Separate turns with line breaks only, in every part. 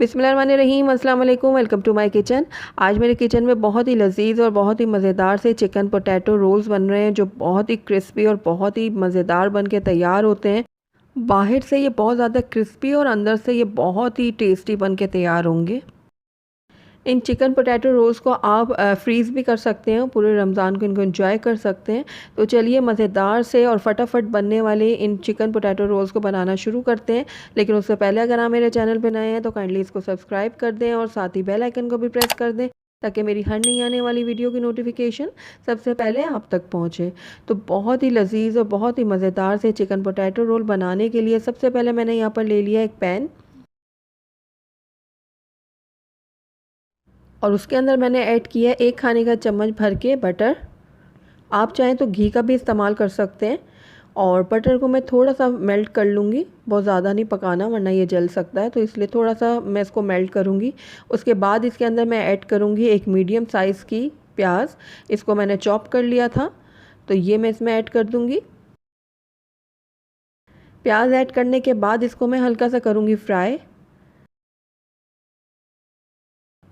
बिस्मिल्लाहिर्रहमानिर्रहीम, अस्सलाम वालेकुम। Welcome to my kitchen. आज मेरे किचन में बहुत ही लजीज और बहुत ही मज़ेदार से चिकन पोटैटो रोल्स बन रहे हैं, जो बहुत ही क्रिस्पी और बहुत ही मज़ेदार बन के तैयार होते हैं। बाहर से ये बहुत ज़्यादा क्रिस्पी और अंदर से ये बहुत ही टेस्टी बन के तैयार होंगे। इन चिकन पोटैटो रोल्स को आप फ्रीज़ भी कर सकते हैं, पूरे रमज़ान को इनको एंजॉय कर सकते हैं। तो चलिए मज़ेदार से और फटाफट बनने वाले इन चिकन पोटैटो रोल्स को बनाना शुरू करते हैं। लेकिन उससे पहले अगर आप मेरे चैनल पर नए हैं तो काइंडली इसको सब्सक्राइब कर दें और साथ ही बेल आइकन को भी प्रेस कर दें, ताकि मेरी हर नई आने वाली वीडियो की नोटिफिकेशन सबसे पहले आप तक पहुंचे। तो बहुत ही लजीज और बहुत ही मज़ेदार से चिकन पोटैटो रोल बनाने के लिए सबसे पहले मैंने यहाँ पर ले लिया एक पैन, और उसके अंदर मैंने ऐड किया 1 खाने का चम्मच भर के बटर। आप चाहें तो घी का भी इस्तेमाल कर सकते हैं। और बटर को मैं थोड़ा सा मेल्ट कर लूँगी, बहुत ज़्यादा नहीं पकाना वरना ये जल सकता है, तो इसलिए थोड़ा सा मैं इसको मेल्ट करूँगी। उसके बाद इसके अंदर मैं ऐड करूँगी एक मीडियम साइज़ की प्याज। इसको मैंने चॉप कर लिया था, तो ये मैं इसमें ऐड कर दूँगी। प्याज ऐड करने के बाद इसको मैं हल्का सा करूँगी फ्राई।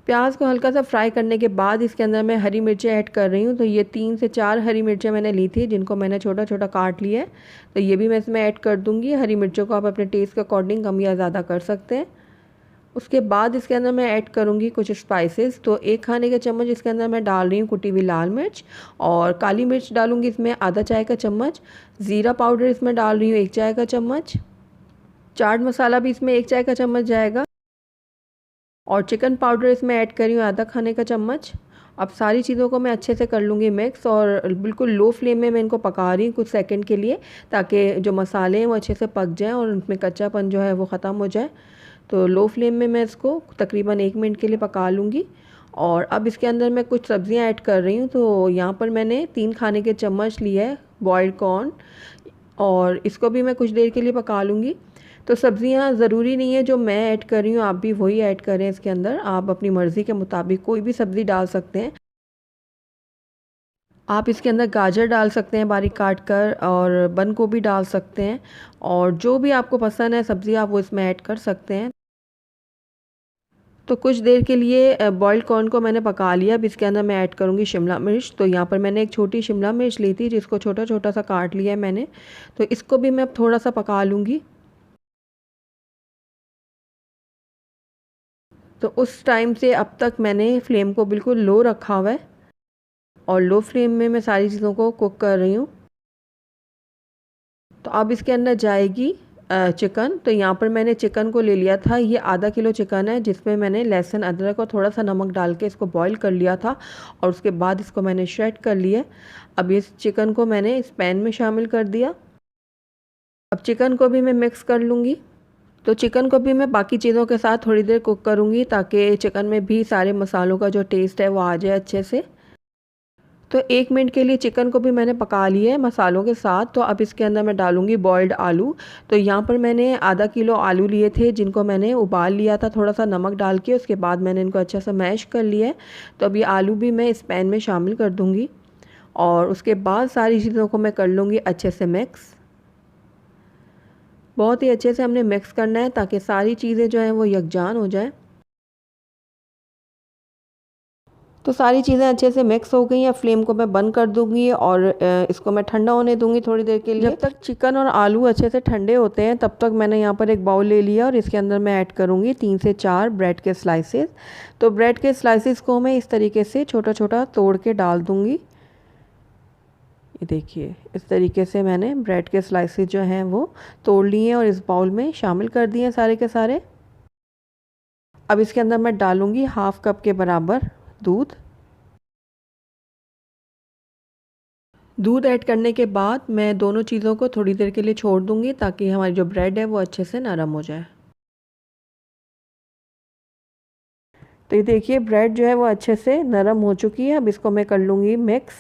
प्याज को हल्का सा फ्राई करने के बाद इसके अंदर मैं हरी मिर्चें ऐड कर रही हूँ। तो ये 3 से 4 हरी मिर्चें मैंने ली थी, जिनको मैंने छोटा छोटा काट लिया है। तो ये भी मैं इसमें ऐड कर दूँगी। हरी मिर्चों को आप अपने टेस्ट के अकॉर्डिंग कम या ज़्यादा कर सकते हैं। उसके बाद इसके अंदर मैं ऐड करूँगी कुछ स्पाइसेस। तो 1 खाने का चम्मच इसके अंदर मैं डाल रही हूँ कुटी हुई लाल मिर्च, और काली मिर्च डालूँगी इसमें आधा चाय का चम्मच। ज़ीरा पाउडर इसमें डाल रही हूँ 1 चाय का चम्मच। चाट मसाला भी इसमें 1 चाय का चम्मच जाएगा, और चिकन पाउडर इसमें ऐड करी हूँ आधा खाने का चम्मच। अब सारी चीज़ों को मैं अच्छे से कर लूँगी मिक्स, और बिल्कुल लो फ्लेम में मैं इनको पका रही हूँ कुछ सेकंड के लिए, ताकि जो मसाले हैं वो अच्छे से पक जाएं और उनमें कच्चापन जो है वो ख़त्म हो जाए। तो लो फ्लेम में मैं इसको तकरीबन 1 मिनट के लिए पका लूँगी। और अब इसके अंदर मैं कुछ सब्ज़ियाँ ऐड कर रही हूँ। तो यहाँ पर मैंने 3 खाने के चम्मच लिए है बॉइल्ड कॉर्न, और इसको भी मैं कुछ देर के लिए पका लूँगी। तो सब्ज़ियाँ ज़रूरी नहीं है जो मैं ऐड कर रही हूँ आप भी वही ऐड करें इसके अंदर। आप अपनी मर्ज़ी के मुताबिक कोई भी सब्ज़ी डाल सकते हैं। आप इसके अंदर गाजर डाल सकते हैं बारीक काट कर, और बंद गोभी डाल सकते हैं, और जो भी आपको पसंद है सब्ज़ी आप वो इसमें ऐड कर सकते हैं। तो कुछ देर के लिए बॉइल्ड कॉर्न को मैंने पका लिया। अब इसके अंदर मैं ऐड करूँगी शिमला मिर्च। तो यहाँ पर मैंने एक छोटी शिमला मिर्च ली थी, जिसको छोटा छोटा सा काट लिया है मैंने। तो इसको भी मैं अब थोड़ा सा पका लूँगी। तो उस टाइम से अब तक मैंने फ्लेम को बिल्कुल लो रखा हुआ है, और लो फ्लेम में मैं सारी चीज़ों को कुक कर रही हूँ। तो अब इसके अंदर जाएगी चिकन। तो यहाँ पर मैंने चिकन को ले लिया था, ये आधा किलो चिकन है, जिसमें मैंने लहसुन अदरक और थोड़ा सा नमक डाल के इसको बॉईल कर लिया था, और उसके बाद इसको मैंने श्रेड कर लिया। अब इस चिकन को मैंने इस पैन में शामिल कर दिया। अब चिकन को भी मैं मिक्स कर लूँगी। तो चिकन को भी मैं बाकी चीज़ों के साथ थोड़ी देर कुक करूँगी, ताकि चिकन में भी सारे मसालों का जो टेस्ट है वो आ जाए अच्छे से। तो 1 मिनट के लिए चिकन को भी मैंने पका लिया है मसालों के साथ। तो अब इसके अंदर मैं डालूँगी बॉइल्ड आलू। तो यहाँ पर मैंने आधा किलो आलू लिए थे, जिनको मैंने उबाल लिया था थोड़ा सा नमक डाल के। उसके बाद मैंने इनको अच्छा सा मैश कर लिया है। तो अब ये आलू भी मैं इस पैन में शामिल कर दूँगी, और उसके बाद सारी चीज़ों को मैं कर लूँगी अच्छे से मिक्स। बहुत ही अच्छे से हमने मिक्स करना है, ताकि सारी चीज़ें जो हैं वो यकजान हो जाएँ। तो सारी चीज़ें अच्छे से मिक्स हो गई हैं। फ्लेम को मैं बंद कर दूँगी, और इसको मैं ठंडा होने दूँगी थोड़ी देर के लिए। जब तक चिकन और आलू अच्छे से ठंडे होते हैं, तब तक मैंने यहाँ पर एक बाउल ले लिया, और इसके अंदर मैं ऐड करूँगी 3 से 4 ब्रेड के स्लाइसेस। तो ब्रेड के स्लाइसेस को मैं इस तरीके से छोटा छोटा तोड़ के डाल दूँगी। ये देखिए, इस तरीके से मैंने ब्रेड के स्लाइसेस जो हैं वो तोड़ लिए हैं, और इस बाउल में शामिल कर दिए हैं सारे के सारे। अब इसके अंदर मैं डालूँगी हाफ़ कप के बराबर दूध। दूध ऐड करने के बाद मैं दोनों चीज़ों को थोड़ी देर के लिए छोड़ दूँगी, ताकि हमारी जो ब्रेड है वो अच्छे से नरम हो जाए। तो ये देखिए, ब्रेड जो है वो अच्छे से नरम हो चुकी है। अब इसको मैं कर लूँगी मिक्स।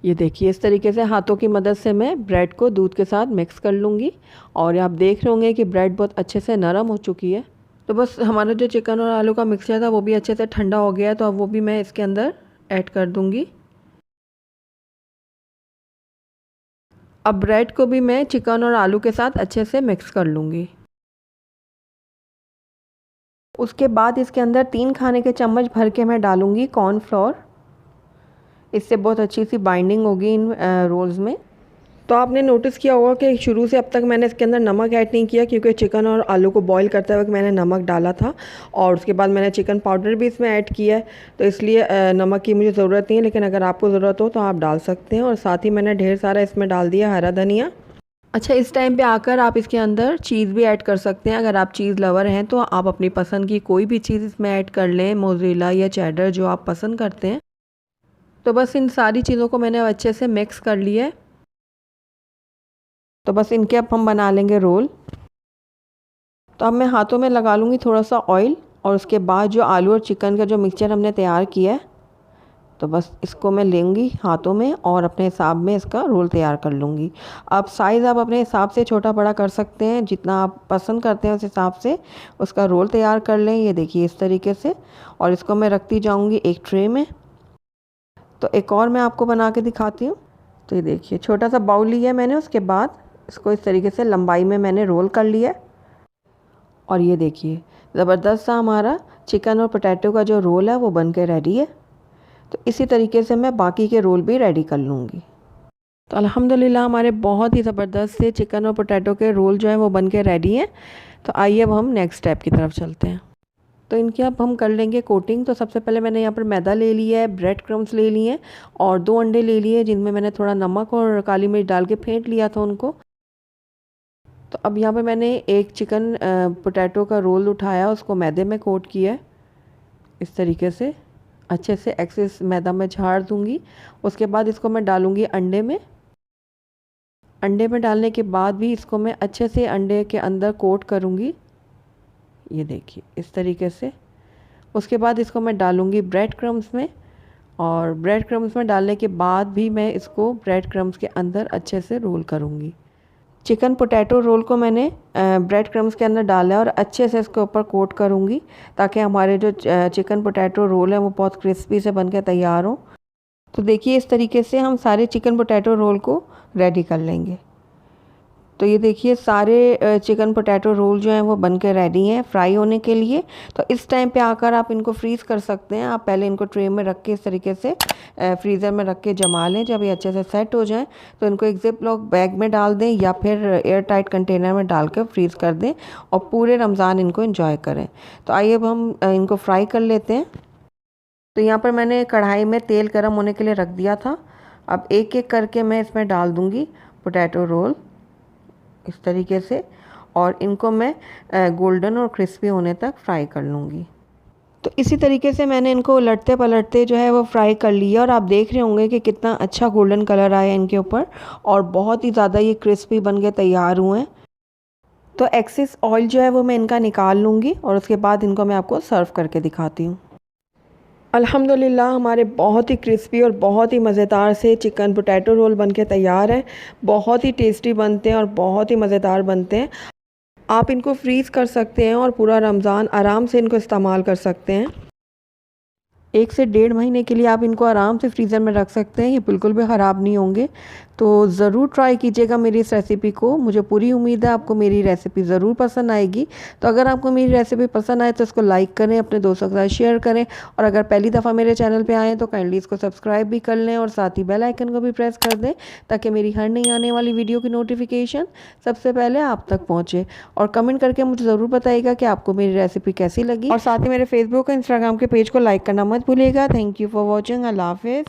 ये देखिए, इस तरीके से हाथों की मदद से मैं ब्रेड को दूध के साथ मिक्स कर लूँगी, और आप देख रहे होंगे कि ब्रेड बहुत अच्छे से नरम हो चुकी है। तो बस हमारा जो चिकन और आलू का मिक्सचर था वो भी अच्छे से ठंडा हो गया है। तो अब वो भी मैं इसके अंदर ऐड कर दूँगी। अब ब्रेड को भी मैं चिकन और आलू के साथ अच्छे से मिक्स कर लूँगी। उसके बाद इसके अंदर 3 खाने के चम्मच भर के मैं डालूँगी कॉर्नफ्लोर। इससे बहुत अच्छी सी बाइंडिंग होगी इन रोल्स में। तो आपने नोटिस किया होगा कि शुरू से अब तक मैंने इसके अंदर नमक ऐड नहीं किया, क्योंकि चिकन और आलू को बॉईल करते वक्त मैंने नमक डाला था और उसके बाद मैंने चिकन पाउडर भी इसमें ऐड किया है, तो इसलिए नमक की मुझे ज़रूरत नहीं है। लेकिन अगर आपको ज़रूरत हो तो आप डाल सकते हैं। और साथ ही मैंने ढेर सारा इसमें डाल दिया हरा धनिया। अच्छा, इस टाइम पे आकर आप इसके अंदर चीज़ भी ऐड कर सकते हैं। अगर आप चीज़ लवर हैं तो आप अपनी पसंद की कोई भी चीज़ इसमें ऐड कर लें, मोज़रेला या चेडर, जो आप पसंद करते हैं। तो बस इन सारी चीज़ों को मैंने अच्छे से मिक्स कर लिया है। तो बस इनके अब हम बना लेंगे रोल। तो अब मैं हाथों में लगा लूँगी थोड़ा सा ऑयल, और उसके बाद जो आलू और चिकन का जो मिक्सचर हमने तैयार किया है, तो बस इसको मैं लेंगी हाथों में और अपने हिसाब में इसका रोल तैयार कर लूँगी। अब साइज़ आप अपने हिसाब से छोटा बड़ा कर सकते हैं, जितना आप पसंद करते हैं उस हिसाब से उसका रोल तैयार कर लें। ये देखिए इस तरीके से, और इसको मैं रखती जाऊँगी एक ट्रे में। तो एक और मैं आपको बना के दिखाती हूँ। तो ये देखिए छोटा सा बाउल लिया है मैंने, उसके बाद इसको इस तरीके से लंबाई में मैंने रोल कर लिया। और ये देखिए ज़बरदस्त सा हमारा चिकन और पोटैटो का जो रोल है वो बन के रेडी है। तो इसी तरीके से मैं बाकी के रोल भी रेडी कर लूँगी। तो अल्हम्दुलिल्लाह हमारे बहुत ही ज़बरदस्त से चिकन और पोटैटो के रोल जो है वो बन के रेडी हैं। तो आइए अब हम नेक्स्ट स्टेप की तरफ चलते हैं। तो इनकी अब हम कर लेंगे कोटिंग। तो सबसे पहले मैंने यहाँ पर मैदा ले लिया है, ब्रेड क्रम्स ले लिए हैं और 2 अंडे ले लिए, जिनमें मैंने थोड़ा नमक और काली मिर्च डाल के फेंट लिया था उनको। तो अब यहाँ पे मैंने एक चिकन पोटैटो का रोल उठाया, उसको मैदे में कोट किया है इस तरीके से। अच्छे से एक्सेस मैदा में झाड़ दूँगी। उसके बाद इसको मैं डालूँगी अंडे में। अंडे में डालने के बाद भी इसको मैं अच्छे से अंडे के अंदर कोट करूँगी, ये देखिए इस तरीके से। उसके बाद इसको मैं डालूँगी ब्रेड क्रम्स में, और ब्रेड क्रम्स में डालने के बाद भी मैं इसको ब्रेड क्रम्स के अंदर अच्छे से रोल करूँगी। चिकन पोटैटो रोल को मैंने ब्रेड क्रम्स के अंदर डाला है और अच्छे से इसके ऊपर कोट करूँगी, ताकि हमारे जो चिकन पोटैटो रोल है वो बहुत क्रिस्पी से बन के तैयार हो। तो देखिए इस तरीके से हम सारे चिकन पोटैटो रोल को रेडी कर लेंगे। तो ये देखिए सारे चिकन पोटैटो रोल जो हैं वो बन के रेडी हैं फ्राई होने के लिए। तो इस टाइम पे आकर आप इनको फ्रीज़ कर सकते हैं। आप पहले इनको ट्रे में रख के इस तरीके से फ्रीज़र में रख के जमा लें। जब ये अच्छे से सेट हो जाएं तो इनको एक ज़िप लॉक बैग में डाल दें या फिर एयर टाइट कंटेनर में डाल कर फ्रीज़ कर दें, और पूरे रमज़ान इनको एंजॉय करें। तो आइए अब हम इनको फ्राई कर लेते हैं। तो यहाँ पर मैंने कढ़ाई में तेल गर्म होने के लिए रख दिया था। अब एक एक करके मैं इसमें डाल दूँगी पोटैटो रोल इस तरीके से, और इनको मैं गोल्डन और क्रिस्पी होने तक फ्राई कर लूँगी। तो इसी तरीके से मैंने इनको उलटते पलटते जो है वो फ्राई कर लिया, और आप देख रहे होंगे कि कितना अच्छा गोल्डन कलर आया इनके ऊपर, और बहुत ही ज़्यादा ये क्रिस्पी बन के तैयार हुए हैं। तो एक्सेस ऑयल जो है वो मैं इनका निकाल लूँगी, और उसके बाद इनको मैं आपको सर्व करके दिखाती हूँ। अल्हम्दुलिल्लाह हमारे बहुत ही क्रिस्पी और बहुत ही मज़ेदार से चिकन पोटैटो रोल बनके तैयार है। बहुत ही टेस्टी बनते हैं और बहुत ही मज़ेदार बनते हैं। आप इनको फ्रीज़ कर सकते हैं और पूरा रमज़ान आराम से इनको इस्तेमाल कर सकते हैं। 1 से 1.5 महीने के लिए आप इनको आराम से फ्रीज़र में रख सकते हैं, ये बिल्कुल भी ख़राब नहीं होंगे। तो ज़रूर ट्राई कीजिएगा मेरी इस रेसिपी को। मुझे पूरी उम्मीद है आपको मेरी रेसिपी ज़रूर पसंद आएगी। तो अगर आपको मेरी रेसिपी पसंद आए तो इसको लाइक करें, अपने दोस्तों के साथ शेयर करें, और अगर पहली दफ़ा मेरे चैनल पे आएँ तो काइंडली इसको सब्सक्राइब भी कर लें, और साथ ही बेल आइकन को भी प्रेस कर दें, ताकि मेरी हर नई आने वाली वीडियो की नोटिफिकेशन सबसे पहले आप तक पहुँचे। और कमेंट करके मुझे ज़रूर बताइएगा कि आपको मेरी रेसिपी कैसी लगी, और साथ ही मेरे फेसबुक और इंस्टाग्राम के पेज को लाइक करना मत भूलिएगा। Thank you for watching. अल्लाह हाफ़िज़।